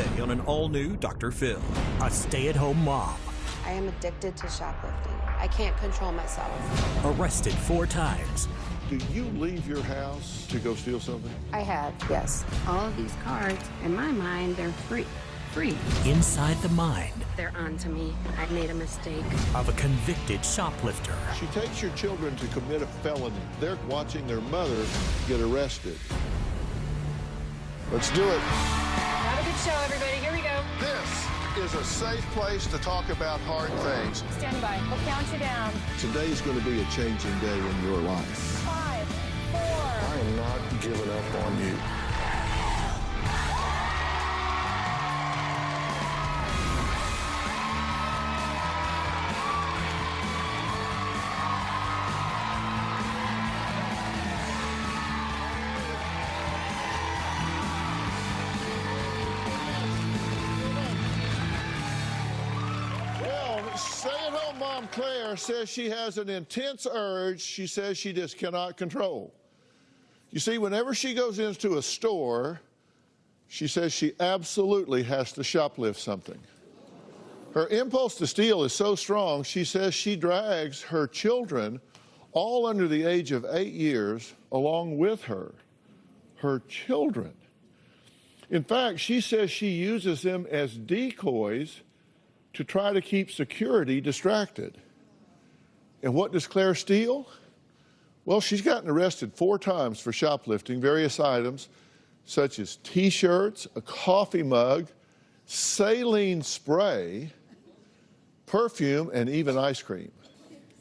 today on an all-new Dr. Phil. A stay-at-home mom. I am addicted to shoplifting. I can't control myself. Arrested 4 times. Do you leave your house to go steal something? I have, yes. All of these cards, in my mind, they're free. Free. Inside the mind They're on to me. I made a mistake. of a convicted shoplifter. She takes your children to commit a felony. They're watching their mother get arrested. Let's do it. Have a good show, everybody. Here we go. This is a safe place to talk about hard things. Stand by. We'll count you down. Today's going to be a changing day in your life. 5, 4. I am not giving up on you. Stay-at-home mom Claire says she has an intense urge she says she just cannot control. You see, whenever she goes into a store, she says she absolutely has to shoplift something. Her impulse to steal is so strong, she says she drags her children, all under the age of 8 years, along with her. Her children. In fact, she says she uses them as decoys to try to keep security distracted. And what does Claire steal? Well, she's gotten arrested 4 times for shoplifting various items such as T-shirts, a coffee mug, saline spray, perfume, and even ice cream.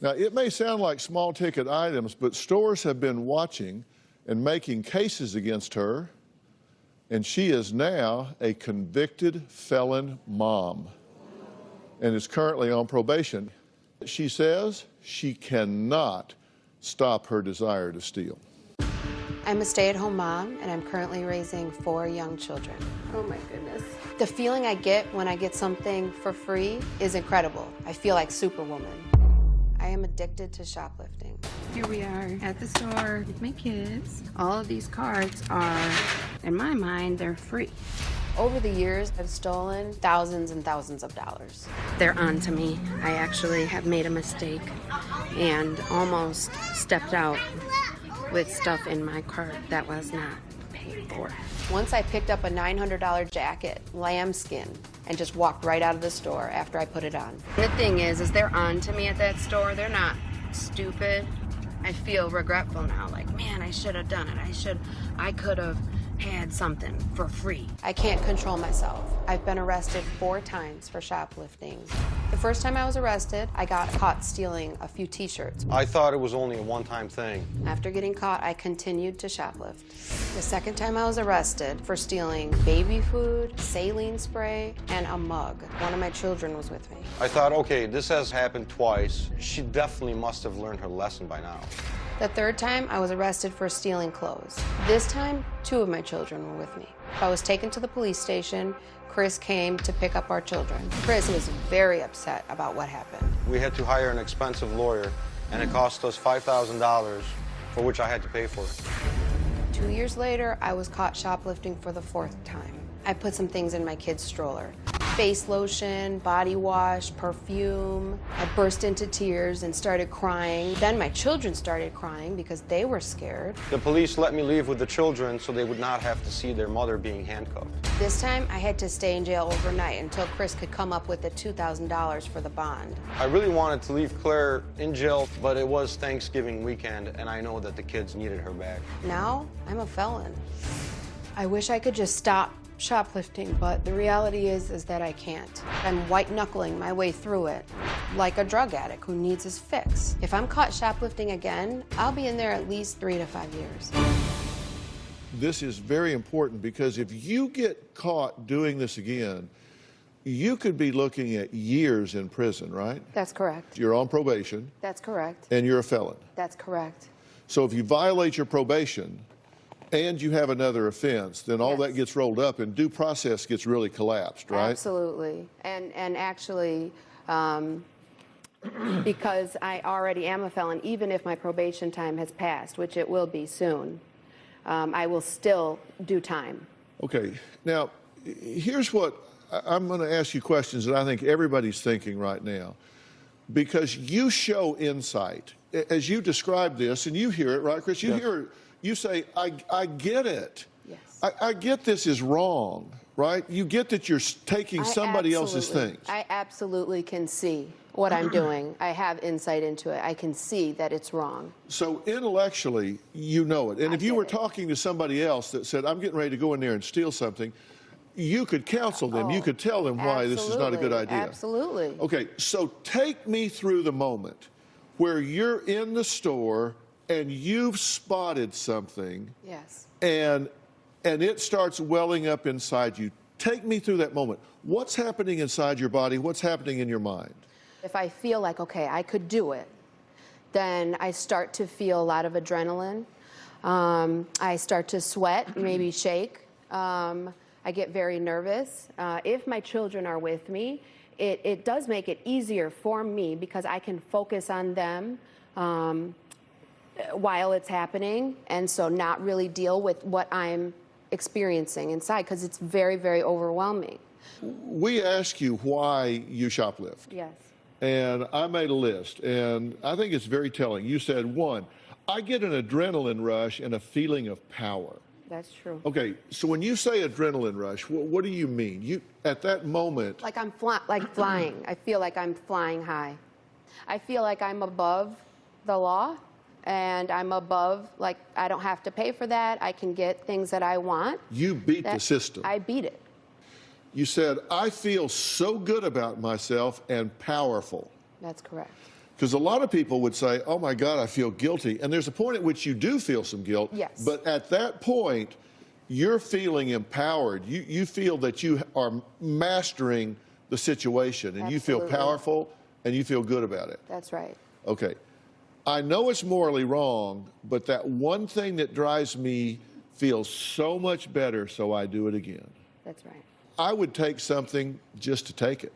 Now, it may sound like small ticket items, but stores have been watching and making cases against her, and she is now a convicted felon mom and is currently on probation. She says she cannot stop her desire to steal. I'm a stay-at-home mom, and I'm currently raising 4 young children. Oh my goodness. The feeling I get when I get something for free is incredible. I feel like Superwoman. I am addicted to shoplifting. Here we are at the store with my kids. All of these cards are, in my mind, they're free. Over the years, I've stolen thousands and thousands of dollars. They're on to me. I actually have made a mistake and almost stepped out with stuff in my cart that was not paid for. Once I picked up a $900 jacket, lambskin, and just walked right out of the store after I put it on. The thing is they're on to me at that store. They're not stupid. I feel regretful now, like, man, I should have done it. I could have had something for free. I can't control myself. I've been arrested 4 times for shoplifting. The first time I was arrested, I got caught stealing a few T-shirts. I thought it was only a one-time thing. After getting caught, I continued to shoplift. The second time I was arrested for stealing baby food, saline spray, and a mug. One of my children was with me. I thought, okay, this has happened twice. She definitely must have learned her lesson by now. The third time, I was arrested for stealing clothes. This time, 2 of my children were with me. I was taken to the police station. Chris came to pick up our children. Chris was very upset about what happened. We had to hire an expensive lawyer, and it cost us $5,000, for which I had to pay for. 2 years later, I was caught shoplifting for the 4th time. I put some things in my kid's stroller. Face lotion, body wash, perfume. I burst into tears and started crying. Then my children started crying because they were scared. The police let me leave with the children so they would not have to see their mother being handcuffed. This time, I had to stay in jail overnight until Chris could come up with the $2,000 for the bond. I really wanted to leave Claire in jail, but it was Thanksgiving weekend, and I know that the kids needed her back. Now, I'm a felon. I wish I could just stop shoplifting, but the reality is that I can't. I'm white-knuckling my way through it, like a drug addict who needs his fix. If I'm caught shoplifting again, I'll be in there at least 3 to 5 years. This is very important because if you get caught doing this again, you could be looking at years in prison, right? That's correct. You're on probation. That's correct. And you're a felon. That's correct. So if you violate your probation and you have another offense, then all that gets rolled up and due process gets really collapsed, right? Absolutely. And actually, because I already am a felon, even if my probation time has passed, which it will be soon, I will still do time. Okay. Now, here's what I'm going to ask you questions that I think everybody's thinking right now, because you show insight as you describe this, and you hear it, right, Chris? You hear it, you say, I get it. Yes. I get this is wrong, right? You get that you're taking somebody else's things. I absolutely can see what I'm doing. I have insight into it. I can see that it's wrong. So intellectually, you know it. And if you were talking to somebody else that said, I'm getting ready to go in there and steal something, you could counsel them. You could tell them why this is not a good idea. Absolutely. Okay, so take me through the moment where you're in the store and you've spotted something. Yes. And it starts welling up inside you. Take me through that moment. What's happening inside your body? What's happening in your mind? If I feel like, okay, I could do it, then I start to feel a lot of adrenaline. I start to sweat, maybe shake. I get very nervous. If my children are with me, it does make it easier for me because I can focus on them while it's happening, and so not really deal with what I'm experiencing inside, because it's very, very overwhelming. We ask you why you shoplift. Yes. And I made a list, and I think it's very telling. You said, 1, I get an adrenaline rush and a feeling of power. That's true. Okay, so when you say adrenaline rush, what do you mean? You at that moment, Like I'm flying. I feel like I'm flying high. I feel like I'm above the law, and I'm above, like, I don't have to pay for that. I can get things that I want. you beat the system. I beat it. You said, I feel so good about myself and powerful. That's correct. Because a lot of people would say, oh my God, I feel guilty. And there's a point at which you do feel some guilt. Yes. But at that point, you're feeling empowered. You feel that you are mastering the situation, and you feel Absolutely. powerful and you feel good about it. That's right. Okay. I know it's morally wrong, but that one thing that drives me feels so much better, so I do it again. That's right. I would take something just to take it.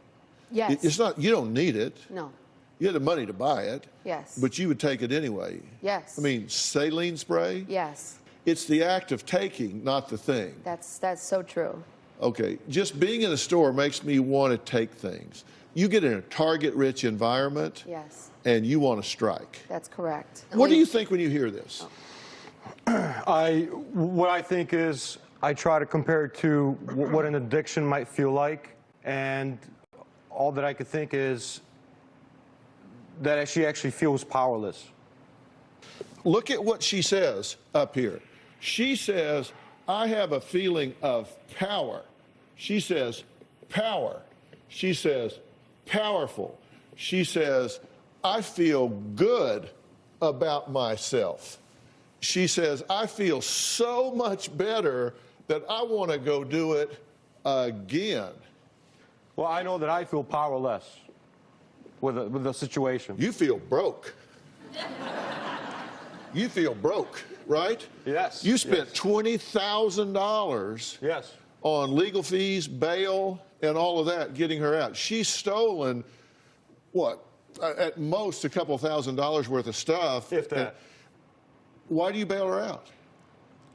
Yes. It's not, you don't need it. No. You had the money to buy it. Yes. But you would take it anyway. Yes. I mean, saline spray? Yes. It's the act of taking, not the thing. That's so true. Okay. Just being in a store makes me want to take things. You get in a target-rich environment. Yes. And you want to strike. That's correct. What do you think when you hear this? What I think is I try to compare it to what an addiction might feel like, and all that I could think is that she actually feels powerless. Look at what she says up here. She says, I have a feeling of power. She says, power. She says, powerful. She says, I feel good about myself. She says, I feel so much better that I want to go do it again. Well, I know that I feel powerless with the situation. You feel broke. You feel broke, right? Yes. You spent $20,000 Yes. on legal fees, bail, and all of that getting her out. She's stolen, what, at most a couple $1,000s worth of stuff. If that. Why do you bail her out?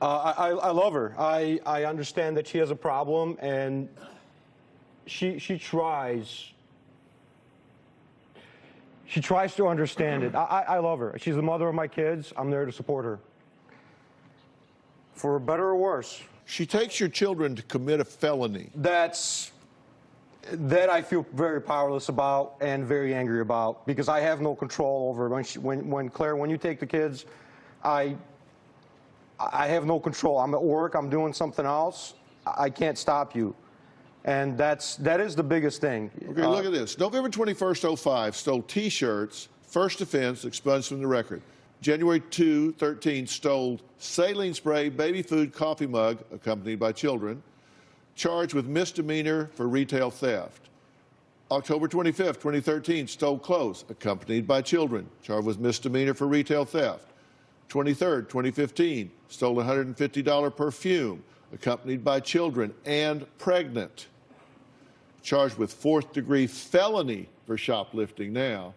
I love her. I understand that she has a problem, and she tries. She tries to understand it. I love her. She's the mother of my kids. I'm there to support her. For better or worse. She takes your children to commit a felony. That I feel very powerless about and very angry about, because I have no control over it. When Claire, when you take the kids, I have no control. I'm at work, I'm doing something else. I can't stop you. And that is the biggest thing. Okay, look at this. November 21st, 05, stole T-shirts, first offense, expunged from the record. January 2, 13, stole saline spray, baby food, coffee mug, accompanied by children, charged with misdemeanor for retail theft. October 25th, 2013, stole clothes, accompanied by children, charged with misdemeanor for retail theft. 23rd, 2015, stole a $150 perfume, accompanied by children and pregnant. Charged with fourth-degree felony for shoplifting now,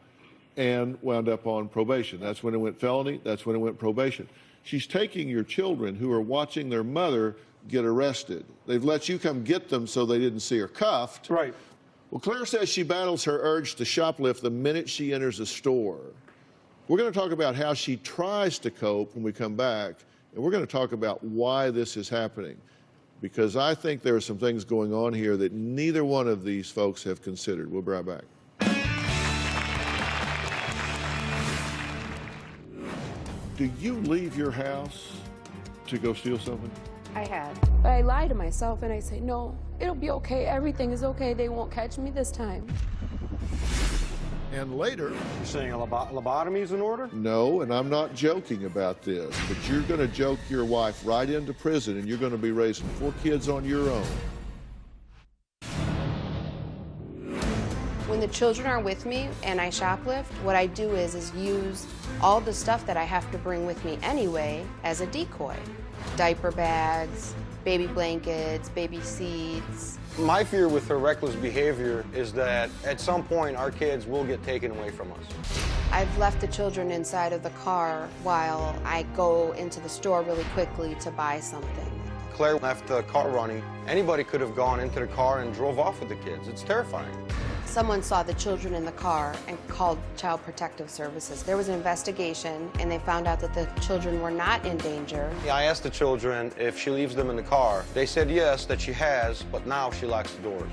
and wound up on probation. That's when it went felony, that's when it went probation. She's taking your children who are watching their mother get arrested. They've let you come get them so they didn't see her cuffed. Right. Well, Claire says she battles her urge to shoplift the minute she enters a store. We're going to talk about how she tries to cope when we come back, and we're going to talk about why this is happening, because I think there are some things going on here that neither one of these folks have considered. We'll be right back. Do you leave your house to go steal something? I had. But I lie to myself and I say, no, it'll be okay. Everything is okay. They won't catch me this time. And later... You're saying a lobotomy is in order? No, and I'm not joking about this, but you're going to joke your wife right into prison and you're going to be raising 4 kids on your own. When the children are with me and I shoplift, what I do is use all the stuff that I have to bring with me anyway as a decoy. Diaper bags, baby blankets, baby seats. My fear with her reckless behavior is that at some point our kids will get taken away from us. I've left the children inside of the car while I go into the store really quickly to buy something. Claire left the car running. Anybody could have gone into the car and drove off with the kids. It's terrifying. Someone saw the children in the car and called Child Protective Services. There was an investigation and they found out that the children were not in danger. I asked the children if she leaves them in the car. They said yes, that she has, but now she locks the doors.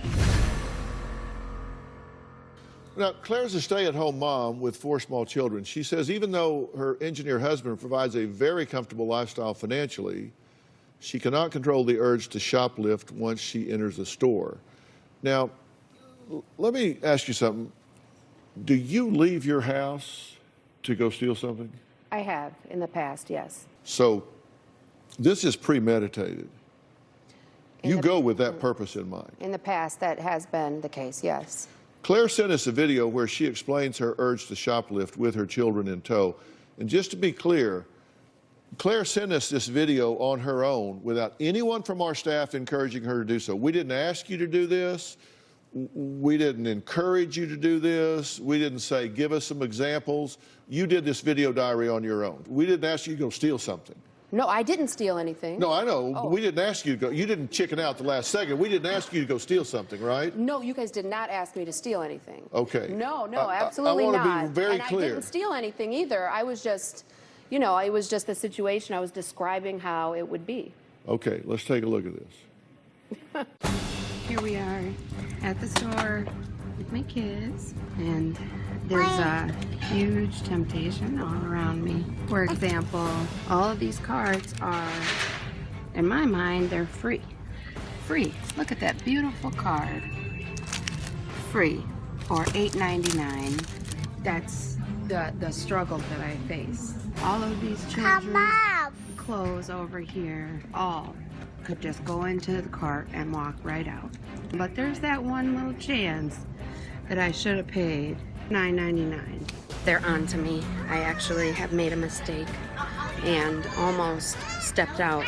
Now, Claire's a stay-at-home mom with 4 small children. She says even though her engineer husband provides a very comfortable lifestyle financially, she cannot control the urge to shoplift once she enters a store. Now, let me ask you something. Do you leave your house to go steal something? I have in the past, yes. So this is premeditated. You go with that purpose in mind. In the past, that has been the case, yes. Claire sent us a video where she explains her urge to shoplift with her children in tow. And just to be clear, Claire sent us this video on her own without anyone from our staff encouraging her to do so. We didn't ask you to do this. We didn't encourage you to do this. We didn't say, give us some examples. You did this video diary on your own. We didn't ask you to go steal something. No, I didn't steal anything. No, I know. Oh. But we didn't ask you to go. You didn't chicken out the last second. We didn't ask you to go steal something, right? No, you guys did not ask me to steal anything. Okay. No, absolutely I not. want to be very clear. And I didn't steal anything either. I was just, you know, it was just the situation. I was describing how it would be. Okay, let's take a look at this. Here we are at the store with my kids, and there's a huge temptation all around me. For example, all of these cards are, in my mind, they're free. Free. Look at that beautiful card. Free, or $8.99. That's the struggle that I face. All of these children's clothes over here, all could just go into the cart and walk right out. But there's that one little chance that I should have paid $9.99. They're on to me. I actually have made a mistake and almost stepped out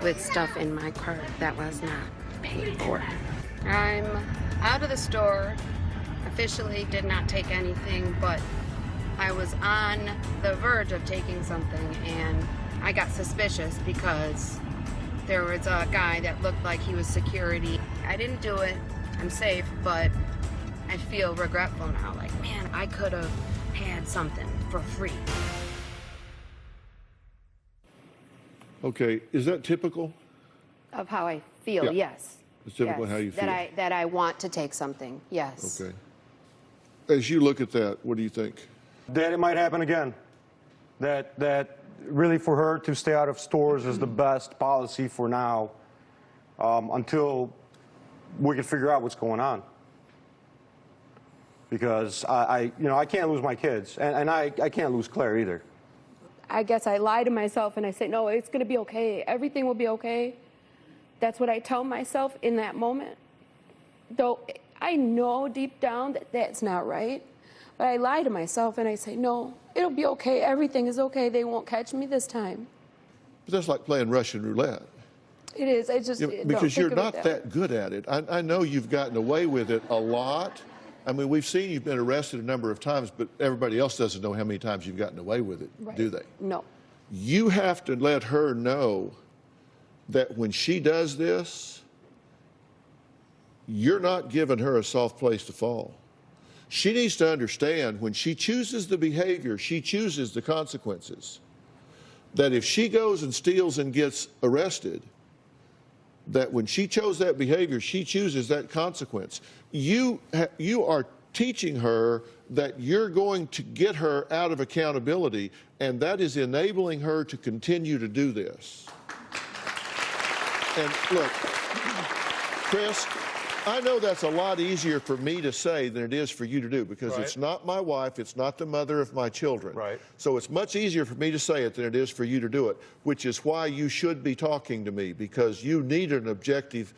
with stuff in my cart that was not paid for. I'm out of the store. Officially did not take anything, but I was on the verge of taking something and I got suspicious because there was a guy that looked like he was security. I didn't do it. I'm safe, but I feel regretful now. Like, man, I could have had something for free. Okay, is that typical? Of how I feel, Yeah. Yes. It's typical how you feel. That I want to take something, yes. Okay. As you look at that, what do you think? That it might happen again. That really for her to stay out of stores is the best policy for now, until we can figure out what's going on. Because I can't lose my kids, and I can't lose Claire either. I guess I lie to myself and I say, no, it's going to be okay. Everything will be okay. That's what I tell myself in that moment. Though I know deep down that that's not right. But I lie to myself and I say, no, it'll be okay. Everything is okay. They won't catch me this time. But that's like playing Russian roulette. It is. I just because you're not that good at it. I know you've gotten away with it a lot. I mean, we've seen you've been arrested a number of times, but everybody else doesn't know how many times you've gotten away with it, Right. do they? No. You have to let her know that when she does this, you're not giving her a soft place to fall. She needs to understand when she chooses the behavior, she chooses the consequences. That if she goes and steals and gets arrested, that when she chose that behavior, she chooses that consequence. You are teaching her that you're going to get her out of accountability, and that is enabling her to continue to do this. And look, Chris, I know that's a lot easier for me to say than it is for you to do, because it's not my wife, it's not the mother of my children. Right. So it's much easier for me to say it than it is for you to do it, which is why you should be talking to me, because you need an objective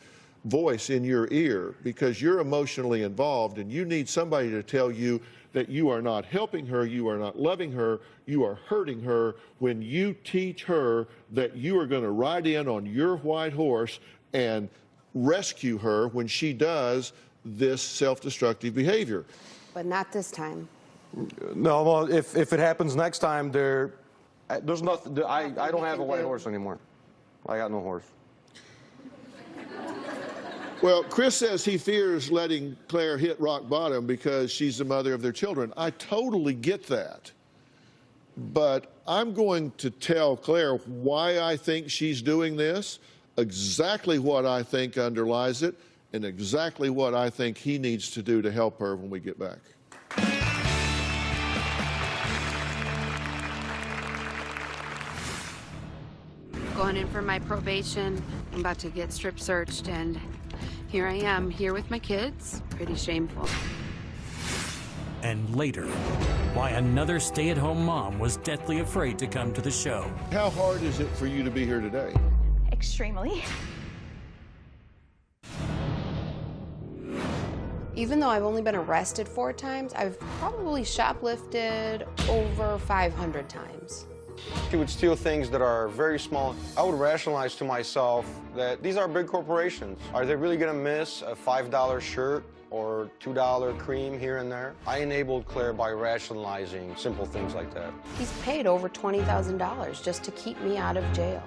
voice in your ear, because you're emotionally involved and you need somebody to tell you that you are not helping her, you are not loving her, you are hurting her when you teach her that you are going to ride in on your white horse and rescue her when she does this self-destructive behavior. But not this time. No, well, if it happens next time, there's nothing. I don't have a white horse anymore. I got no horse. Well, Chris says he fears letting Claire hit rock bottom because she's the mother of their children. I totally get that. But I'm going to tell Claire why I think she's doing this, exactly what I think underlies it, and exactly what I think he needs to do to help her when we get back. Going in for my probation. I'm about to get strip searched, and here I am, here with my kids. Pretty shameful. And later, why another stay-at-home mom was deathly afraid to come to the show. How hard is it for you to be here today? Extremely. Even though I've only been arrested 4 times, I've probably shoplifted over 500 times. She would steal things that are very small. I would rationalize to myself that these are big corporations. Are they really going to miss a $5 shirt or $2 cream here and there? I enabled Claire by rationalizing simple things like that. He's paid over $20,000 just to keep me out of jail.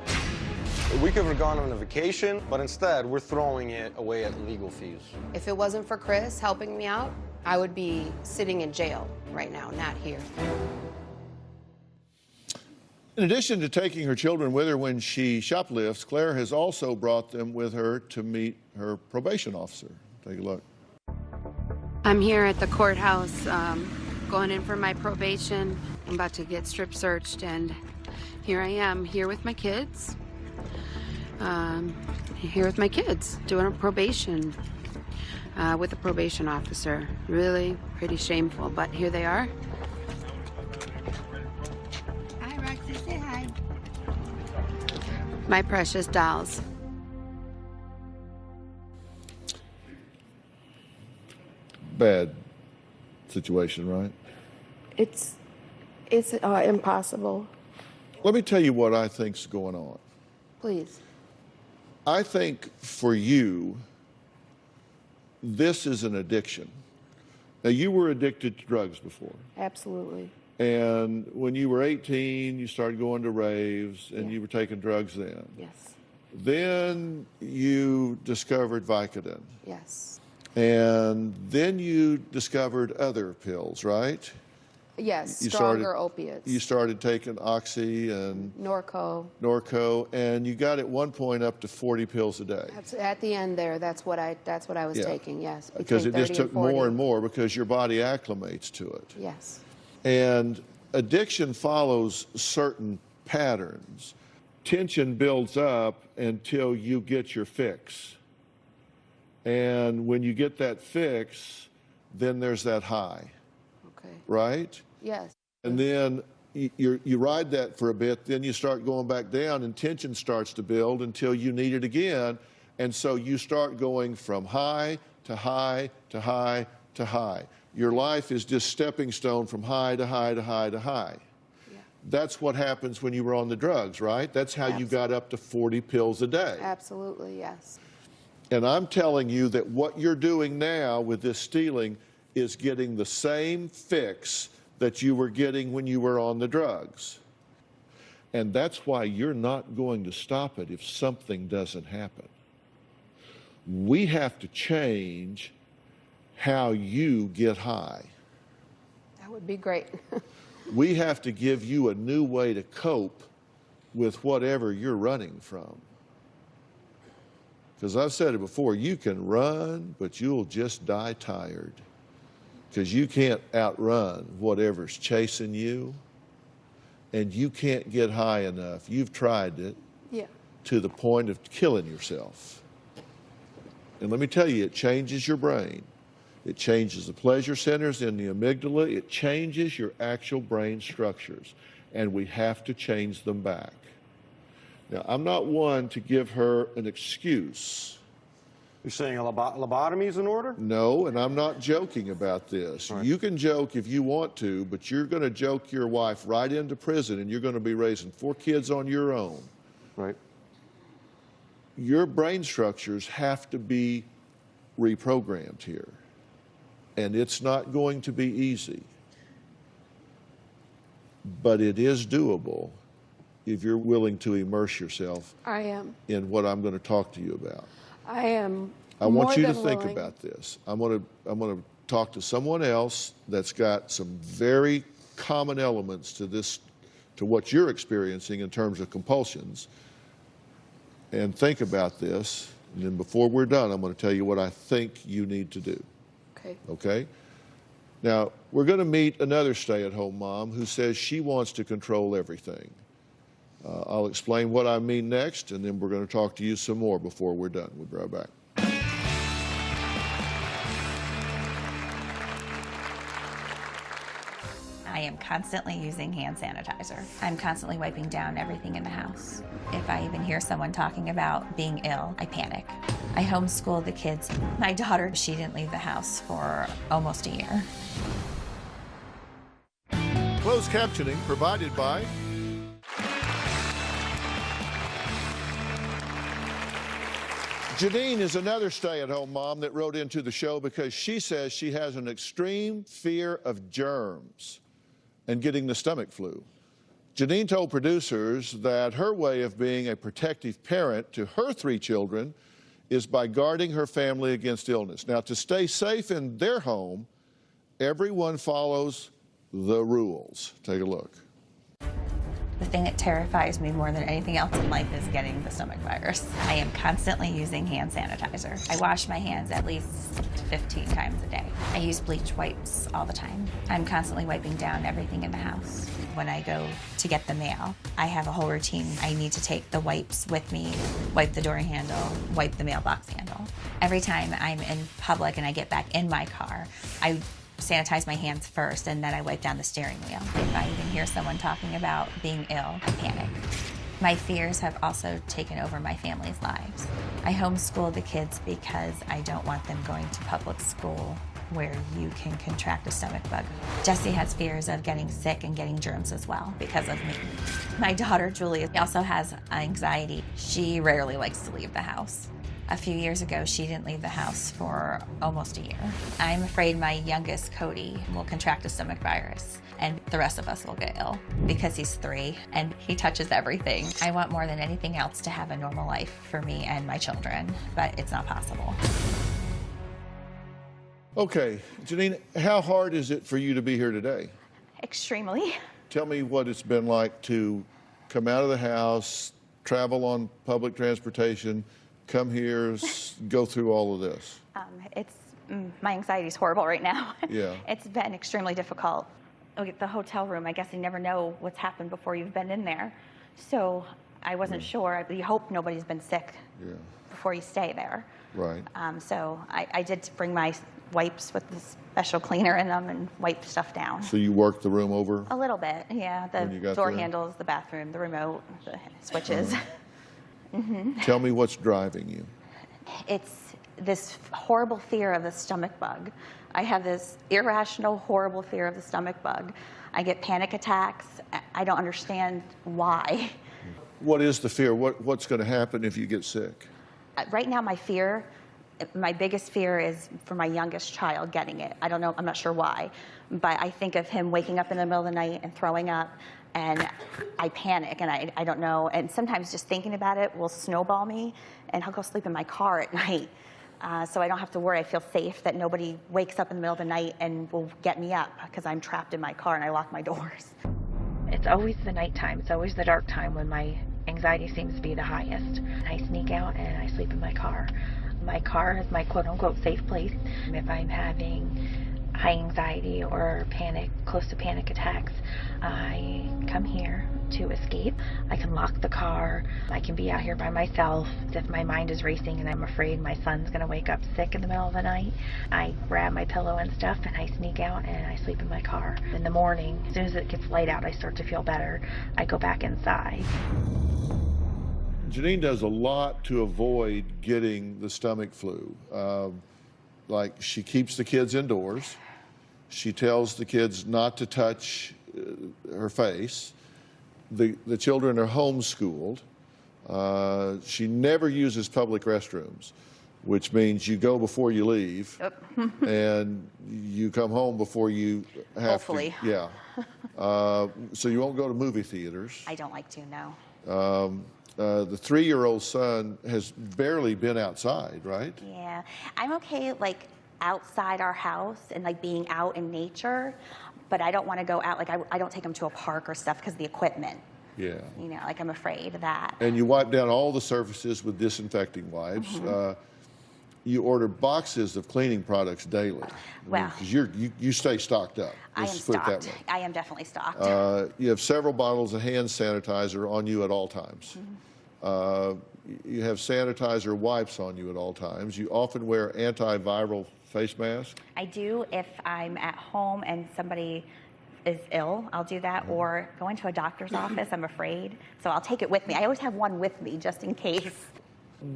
We could have gone on a vacation, but instead we're throwing it away at legal fees. If it wasn't for Chris helping me out, I would be sitting in jail right now, not here. In addition to taking her children with her when she shoplifts, Claire has also brought them with her to meet her probation officer. Take a look. I'm here at the courthouse, going in for my probation. I'm about to get strip searched, and here I am, here with my kids. Doing a probation with a probation officer. Really pretty shameful, but here they are. Hi, Roxy, say hi. My precious dolls. Bad situation, right? It's impossible. Let me tell you what I think's going on. Please. I think for you, this is an addiction. Now, you were addicted to drugs before. Absolutely. And when you were 18, you started going to raves, and you were taking drugs then. Yes. Then you discovered Vicodin. Yes. And then you discovered other pills, right? Yes, You stronger opiates. You started taking Oxy and Norco, and you got at one point up to 40 pills a day. At the end there, that's what I was taking. Yes, Because it between just 30 took and 40. more and more because your body acclimates to it. Yes. And addiction follows certain patterns. Tension builds up until you get your fix. And when you get that fix, then there's that high. Okay. Right? Yes. And then you ride that for a bit, then you start going back down and tension starts to build until you need it again. And so you start going from high to high to high to high. Your life is just stepping stone from high to high to high to high. Yeah. That's what happens when you were on the drugs, right? That's how you got up to 40 pills a day. Absolutely, yes. And I'm telling you that what you're doing now with this stealing is getting the same fix that you were getting when you were on the drugs. And that's why you're not going to stop it if something doesn't happen. We have to change how you get high. That would be great. We have to give you a new way to cope with whatever you're running from. Because I've said it before, you can run, but you'll just die tired. Because you can't outrun whatever's chasing you, and you can't get high enough. You've tried it to the point of killing yourself. And let me tell you, it changes your brain. It changes the pleasure centers in the amygdala. It changes your actual brain structures. And we have to change them back. Now, I'm not one to give her an excuse. You're saying a lobotomy is in order? No, and I'm not joking about this. Right. You can joke if you want to, but you're going to joke your wife right into prison, and you're going to be raising 4 kids on your own. Right. Your brain structures have to be reprogrammed here, and it's not going to be easy. But it is doable if you're willing to immerse yourself I am. in what I'm going to talk to you about. I am. I want you to more than think willing. about this. I'm going to talk to someone else that's got some very common elements to this, to what you're experiencing in terms of compulsions. And think about this. And then before we're done, I'm going to tell you what I think you need to do. Okay. Okay? Now, we're going to meet another stay-at-home mom who says she wants to control everything. I'll explain what I mean next, and then we're going to talk to you some more before we're done. We'll be right back. I am constantly using hand sanitizer. I'm constantly wiping down everything in the house. If I even hear someone talking about being ill, I panic. I homeschool the kids. My daughter, she didn't leave the house for almost a year. Closed captioning provided by Janine is another stay-at-home mom that wrote into the show because she says she has an extreme fear of germs and getting the stomach flu. Janine told producers that her way of being a protective parent to her 3 children is by guarding her family against illness. Now, to stay safe in their home, everyone follows the rules. Take a look. The thing that terrifies me more than anything else in life is getting the stomach virus. I am constantly using hand sanitizer. I wash my hands at least 15 times a day. I use bleach wipes all the time. I'm constantly wiping down everything in the house. When I go to get the mail, I have a whole routine. I need to take the wipes with me, wipe the door handle, wipe the mailbox handle. Every time I'm in public and I get back in my car, I sanitize my hands first, and then I wipe down the steering wheel. If I even hear someone talking about being ill, I panic. My fears have also taken over my family's lives. I homeschool the kids because I don't want them going to public school where you can contract a stomach bug. Jesse has fears of getting sick and getting germs as well because of me. My daughter, Julia, also has anxiety. She rarely likes to leave the house. A few years ago, she didn't leave the house for almost a year. I'm afraid my youngest, Cody, will contract a stomach virus, and the rest of us will get ill because he's 3 and he touches everything. I want more than anything else to have a normal life for me and my children, but it's not possible. Okay, Janine, how hard is it for you to be here today? Extremely. Tell me what it's been like to come out of the house, travel on public transportation, come here, go through all of this. My anxiety is horrible right now. Yeah. It's been extremely difficult. Look at the hotel room. I guess you never know what's happened before you've been in there. So I wasn't sure. You hope nobody's been sick before you stay there. Right. So I did bring my wipes with the special cleaner in them and wipe stuff down. So you worked the room over? A little bit, yeah. When you The got door there? handles, the bathroom, the remote, the switches. Tell me what's driving you. It's this horrible fear of the stomach bug. I have this irrational, horrible fear of the stomach bug. I get panic attacks. I don't understand why. What is the fear? What's going to happen if you get sick? Right now, my fear My biggest fear is for my youngest child getting it. I don't know, I'm not sure why, but I think of him waking up in the middle of the night and throwing up, and I panic, and I don't know, and sometimes just thinking about it will snowball me, and I'll go sleep in my car at night. So I don't have to worry. I feel safe that nobody wakes up in the middle of the night and will get me up because I'm trapped in my car and I lock my doors. It's always the nighttime. It's always the dark time when my anxiety seems to be the highest. I sneak out and I sleep in my car. My car is my quote-unquote safe place. If I'm having high anxiety or panic, close to panic attacks, I come here to escape. I can lock the car. I can be out here by myself. If my mind is racing and I'm afraid my son's going to wake up sick in the middle of the night, I grab my pillow and stuff and I sneak out and I sleep in my car. In the morning, as soon as it gets light out, I start to feel better. I go back inside. Janine does a lot to avoid getting the stomach flu. Like, she keeps the kids indoors. She tells the kids not to touch her face. The children are homeschooled. She never uses public restrooms, which means you go before you leave. Yep. And you come home before you have Hopefully. to. Yeah. So you won't go to movie theaters. I don't like to, no. The 3-year-old son has barely been outside, right? Yeah, I'm okay, like, outside our house and, like, being out in nature, but I don't want to go out, like, I don't take him to a park or stuff because of the equipment. Yeah. You know, like, I'm afraid of that. And you wipe down all the surfaces with disinfecting wipes. Mm-hmm. You order boxes of cleaning products daily. Well, because you stay stocked up. I am Let's put it that stocked. way. I am definitely stocked. You have several bottles of hand sanitizer on you at all times. You have sanitizer wipes on you at all times. You often wear antiviral face masks. I do if I'm at home and somebody is ill, I'll do that, or going to a doctor's office, I'm afraid. So I'll take it with me. I always have one with me just in case.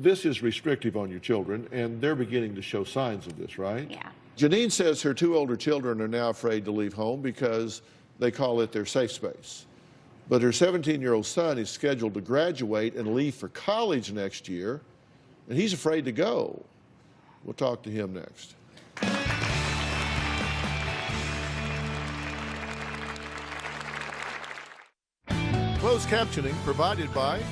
This is restrictive on your children, and they're beginning to show signs of this, right? Yeah. Janine says her 2 older children are now afraid to leave home because they call it their safe space. But her 17-year-old son is scheduled to graduate and leave for college next year, and he's afraid to go. We'll talk to him next. Closed captioning provided by...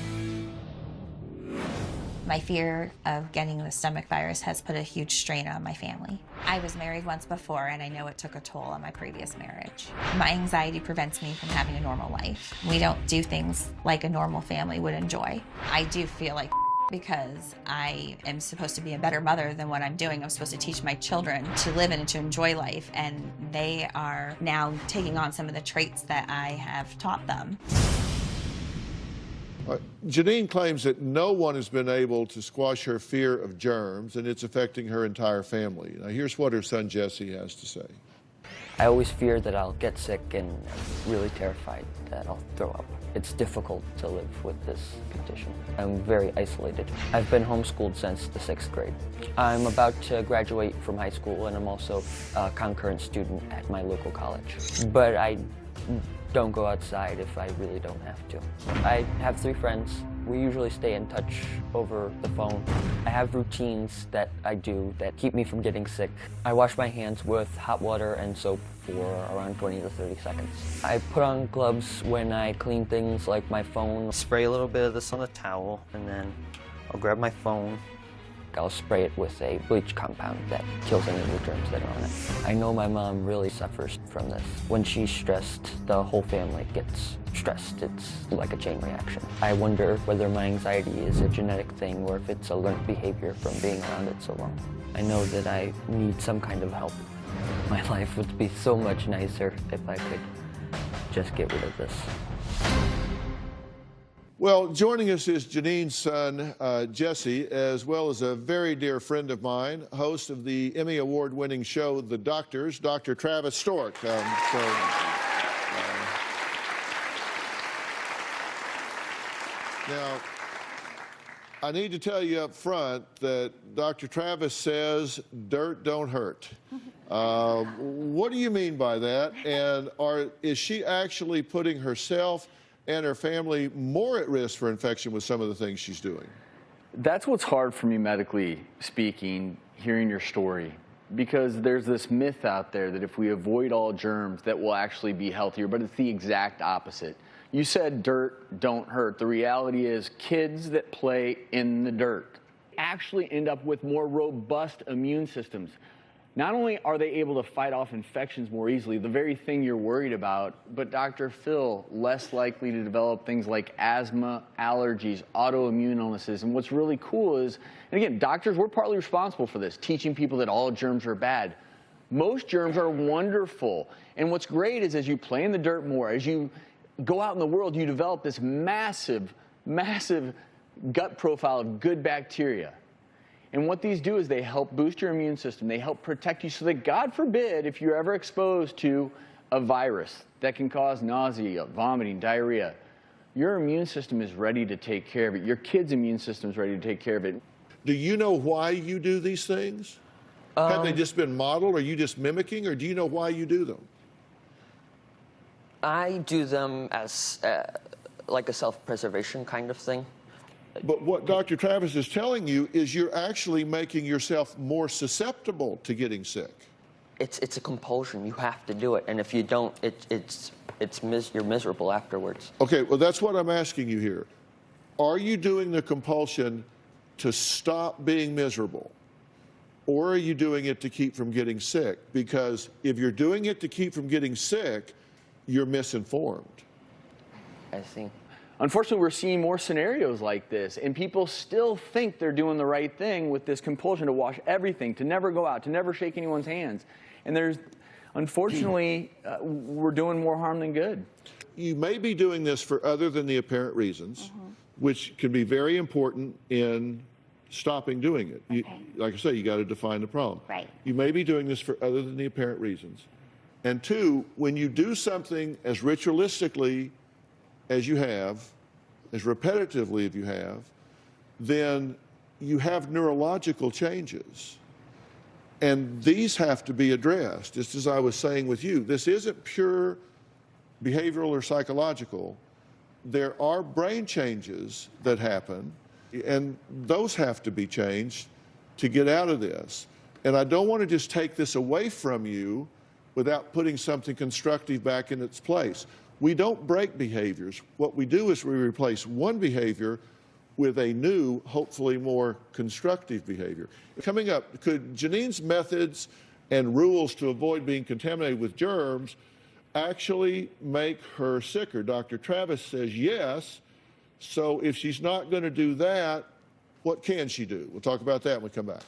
My fear of getting the stomach virus has put a huge strain on my family. I was married once before, and I know it took a toll on my previous marriage. My anxiety prevents me from having a normal life. We don't do things like a normal family would enjoy. I do feel like because I am supposed to be a better mother than what I'm doing. I'm supposed to teach my children to live and to enjoy life, and they are now taking on some of the traits that I have taught them. Janine claims that no one has been able to squash her fear of germs, and it's affecting her entire family. Now, here's what her son Jesse has to say. I always fear that I'll get sick, and I'm really terrified that I'll throw up. It's difficult to live with this condition. I'm very isolated. I've been homeschooled since the 6th grade. I'm about to graduate from high school, and I'm also a concurrent student at my local college. But I don't go outside if I really don't have to. I have 3 friends. We usually stay in touch over the phone. I have routines that I do that keep me from getting sick. I wash my hands with hot water and soap for around 20 to 30 seconds. I put on gloves when I clean things like my phone. Spray a little bit of this on a towel, and then I'll grab my phone. I'll spray it with a bleach compound that kills any of the germs that are on it. I know my mom really suffers from this. When she's stressed, the whole family gets stressed. It's like a chain reaction. I wonder whether my anxiety is a genetic thing or if it's a learned behavior from being around it so long. I know that I need some kind of help. My life would be so much nicer if I could just get rid of this. Well, joining us is Janine's son, Jesse, as well as a very dear friend of mine, host of the Emmy Award-winning show, The Doctors, Dr. Travis Stork. Now, I need to tell you up front that Dr. Travis says dirt don't hurt. What do you mean by that? And is she actually putting herself and her family more at risk for infection with some of the things she's doing? That's what's hard for me medically speaking, hearing your story. Because there's this myth out there that if we avoid all germs that we'll actually be healthier, but it's the exact opposite. You said dirt don't hurt. The reality is kids that play in the dirt actually end up with more robust immune systems. Not only are they able to fight off infections more easily, the very thing you're worried about, but Dr. Phil, less likely to develop things like asthma, allergies, autoimmune illnesses. And what's really cool is, and again, doctors, we're partly responsible for this, teaching people that all germs are bad. Most germs are wonderful. And what's great is as you play in the dirt more, as you go out in the world, you develop this massive, massive gut profile of good bacteria. And what these do is they help boost your immune system. They help protect you so that, God forbid, if you're ever exposed to a virus that can cause nausea, vomiting, diarrhea, your immune system is ready to take care of it. Your kid's immune system is ready to take care of it. Do you know why you do these things? Have they just been modeled? Are you just mimicking, or do you know why you do them? I do them as like a self-preservation kind of thing. But what Dr. Travis is telling you is you're actually making yourself more susceptible to getting sick. It's a compulsion. You have to do it, and if you don't, you're miserable afterwards. Okay, well, that's what I'm asking you here. Are you doing the compulsion to stop being miserable, or are you doing it to keep from getting sick? Because if you're doing it to keep from getting sick, you're misinformed. I see. Unfortunately, we're seeing more scenarios like this, and people still think they're doing the right thing with this compulsion to wash everything, to never go out, to never shake anyone's hands. And unfortunately, we're doing more harm than good. You may be doing this for other than the apparent reasons, which can be very important in stopping doing it. Okay. Like I say, you got to define the problem. Right. You may be doing this for other than the apparent reasons. And two, when you do something as ritualistically as you have, as repetitively as you have, then you have neurological changes. And these have to be addressed. Just as I was saying with you, this isn't pure behavioral or psychological. There are brain changes that happen, and those have to be changed to get out of this. And I don't want to just take this away from you without putting something constructive back in its place. We don't break behaviors. What we do is we replace one behavior with a new, hopefully more constructive behavior. Coming up, could Janine's methods and rules to avoid being contaminated with germs actually make her sicker? Dr. Travis says yes. So if she's not going to do that, what can she do? We'll talk about that when we come back.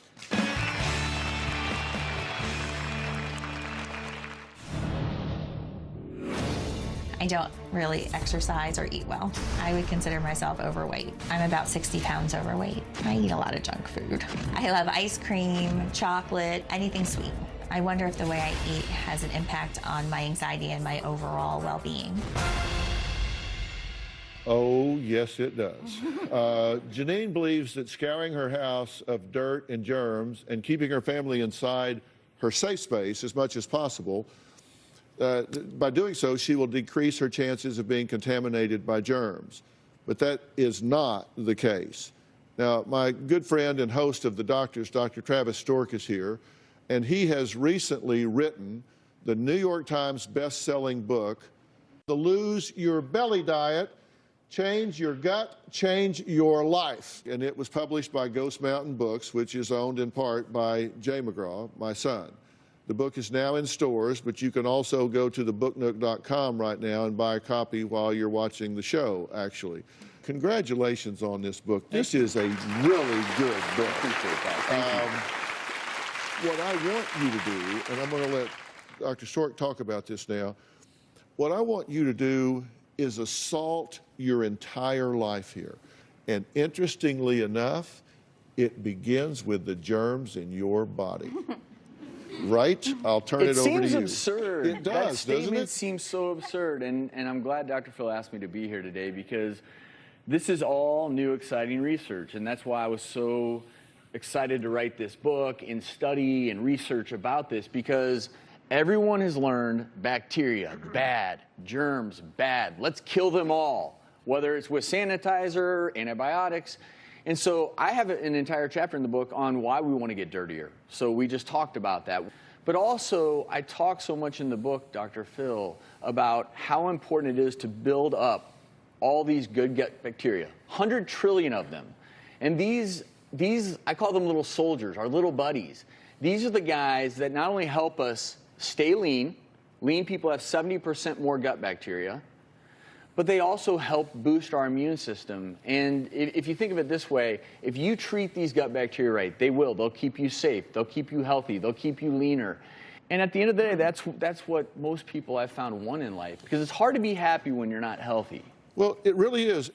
I don't really exercise or eat well. I would consider myself overweight. I'm about 60 pounds overweight. I eat a lot of junk food. I love ice cream, chocolate, anything sweet. I wonder if the way I eat has an impact on my anxiety and my overall well-being. Oh, yes, it does. Janine believes that scouring her house of dirt and germs and keeping her family inside her safe space as much as possible, by doing so, she will decrease her chances of being contaminated by germs. But that is not the case. Now, my good friend and host of The Doctors, Dr. Travis Stork, is here, and he has recently written the New York Times best-selling book, The Lose Your Belly Diet, Change Your Gut, Change Your Life. And it was published by Ghost Mountain Books, which is owned in part by Jay McGraw, my son. The book is now in stores, but you can also go to thebooknook.com right now and buy a copy while you're watching the show, actually. Congratulations on this book. This is a really good book. Appreciate that. Thank you. What I want you to do, and I'm going to let Dr. Stork talk about this now, what I want you to do is assault your entire life here. And interestingly enough, it begins with the germs in your body. Right? I'll turn it over to you. It seems absurd. It does, that doesn't statement it? seems so absurd, and I'm glad Dr. Phil asked me to be here today because this is all new, exciting research, and that's why I was so excited to write this book and study and research about this, because everyone has learned bacteria, bad, germs, bad. Let's kill them all, whether it's with sanitizer, antibiotics. And so I have an entire chapter in the book on why we want to get dirtier. So we just talked about that. But also, I talk so much in the book, Dr. Phil, about how important it is to build up all these good gut bacteria, 100 trillion of them. And these, I call them little soldiers, our little buddies. These are the guys that not only help us stay lean, lean people have 70% more gut bacteria, but they also help boost our immune system. And if you think of it this way, if you treat these gut bacteria right, they will. They'll keep you safe. They'll keep you healthy. They'll keep you leaner. And at the end of the day, that's what most people I've found want in life, because it's hard to be happy when you're not healthy. Well, it really is.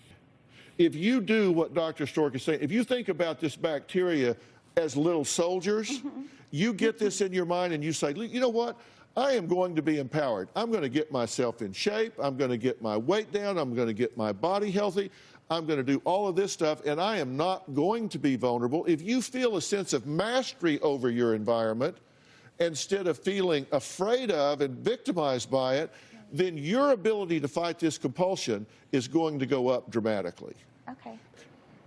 If you do what Dr. Stork is saying, if you think about this bacteria as little soldiers, you get this in your mind and you say, you know what? I am going to be empowered. I'm going to get myself in shape. I'm going to get my weight down. I'm going to get my body healthy. I'm going to do all of this stuff, and I am not going to be vulnerable. If you feel a sense of mastery over your environment instead of feeling afraid of and victimized by it, then your ability to fight this compulsion is going to go up dramatically. Okay.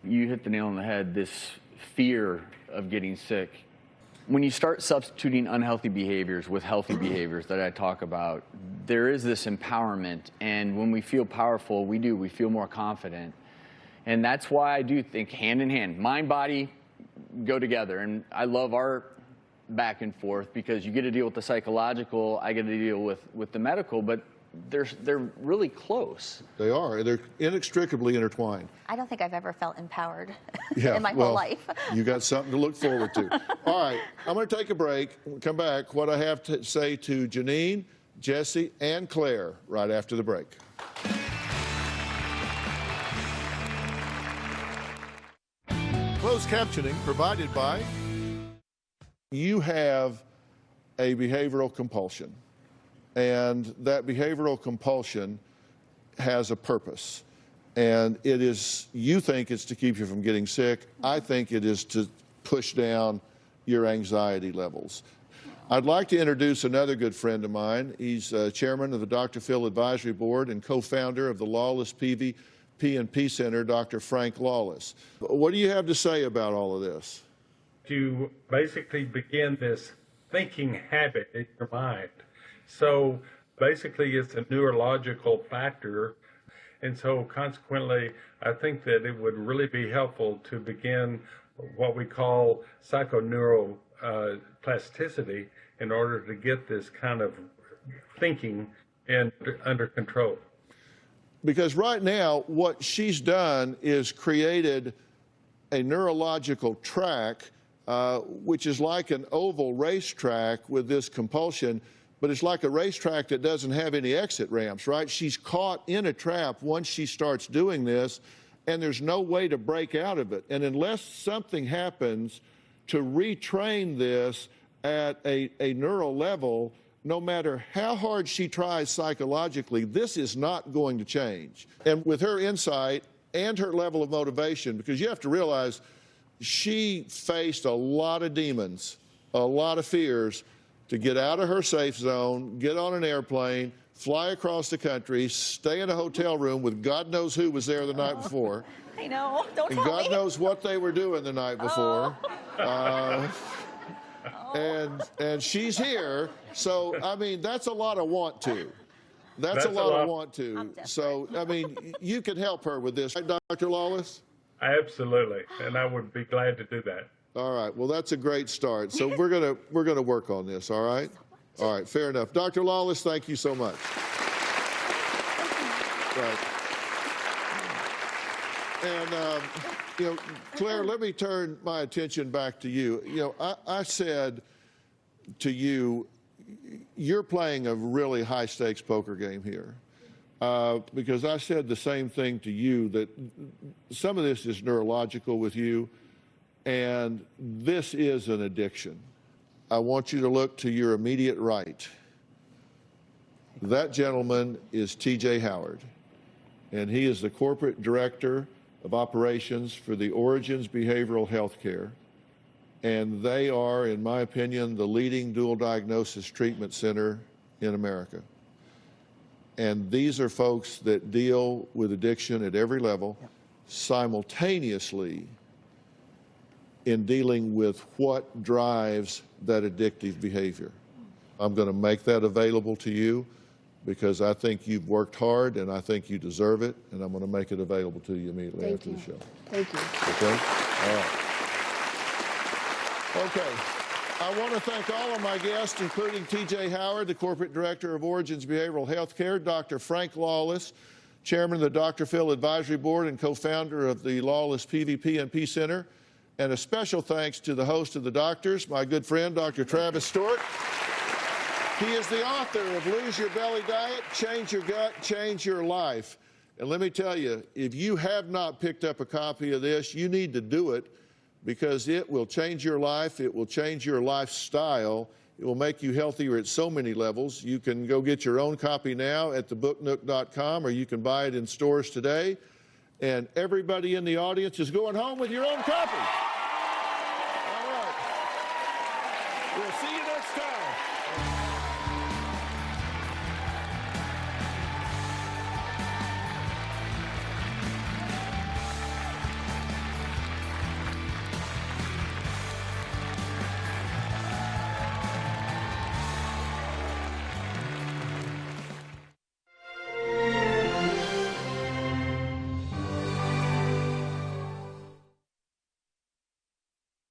You hit the nail on the head, this fear of getting sick. When you start substituting unhealthy behaviors with healthy behaviors that I talk about, there is this empowerment. And when we feel powerful, we feel more confident. And that's why I do think hand in hand, mind, body go together. And I love our back and forth because you get to deal with the psychological, I get to deal with the medical, but they're really close. They are. They're inextricably intertwined. I don't think I've ever felt empowered Yeah, in my whole life. You got something to look forward to. All right, I'm going to take a break. When we come back, what I have to say to Janine, Jesse, and Claire right after the break. Closed captioning provided by... You have a behavioral compulsion, and that behavioral compulsion has a purpose. And it is, you think it's to keep you from getting sick. I think it is to push down your anxiety levels. I'd like to introduce another good friend of mine. He's chairman of the Dr. Phil Advisory Board and co-founder of the Lawless P&P Center, Dr. Frank Lawless. What do you have to say about all of this? You basically begin this thinking habit in your mind. So basically it's a neurological factor. And so consequently, I think that it would really be helpful to begin what we call psychoneuroplasticity in order to get this kind of thinking under control. Because right now, what she's done is created a neurological track which is like an oval racetrack with this compulsion, but it's like a racetrack that doesn't have any exit ramps, right? She's caught in a trap once she starts doing this, and there's no way to break out of it. And unless something happens to retrain this at a neural level, no matter how hard she tries psychologically, this is not going to change. And with her insight and her level of motivation, because you have to realize she faced a lot of demons, a lot of fears to get out of her safe zone, get on an airplane, fly across the country, stay in a hotel room with God knows who was there the night before. I know, don't and tell God me. knows what they were doing the night before. And she's here, so, I mean, that's a lot of want to. That's a lot of want to. So, I mean, you can help her with this, right, Dr. Lawless? Absolutely, and I would be glad to do that. All right, well, that's a great start. So we're gonna work on this, all right? All right, fair enough. Dr. Lawless, thank you so much. Right. And, you know, Claire, let me turn my attention back to you. You know, I said to you, you're playing a really high-stakes poker game here. Because I said the same thing to you, that some of this is neurological with you, and this is an addiction. I want you to look to your immediate right. That gentleman is T.J. Howard, and he is the corporate director of operations for the Origins Behavioral Health Care, and they are, in my opinion, the leading dual diagnosis treatment center in America. And these are folks that deal with addiction at every level. Simultaneously, in dealing with what drives that addictive behavior. I'm going to make that available to you because I think you've worked hard and I think you deserve it, and I'm going to make it available to you immediately after the show. Thank you. Okay? All right. Okay. I want to thank all of my guests, including T.J. Howard, the Corporate Director of Origins Behavioral Health Care, Dr. Frank Lawless, Chairman of the Dr. Phil Advisory Board and co-founder of the Lawless PVP&P Center, and a special thanks to the host of The Doctors, my good friend, Dr. Travis Stewart. He is the author of Lose Your Belly Diet, Change Your Gut, Change Your Life. And let me tell you, if you have not picked up a copy of this, you need to do it because it will change your life. It will change your lifestyle. It will make you healthier at so many levels. You can go get your own copy now at thebooknook.com, or you can buy it in stores today. And everybody in the audience is going home with your own copy. All right. We'll see you next time.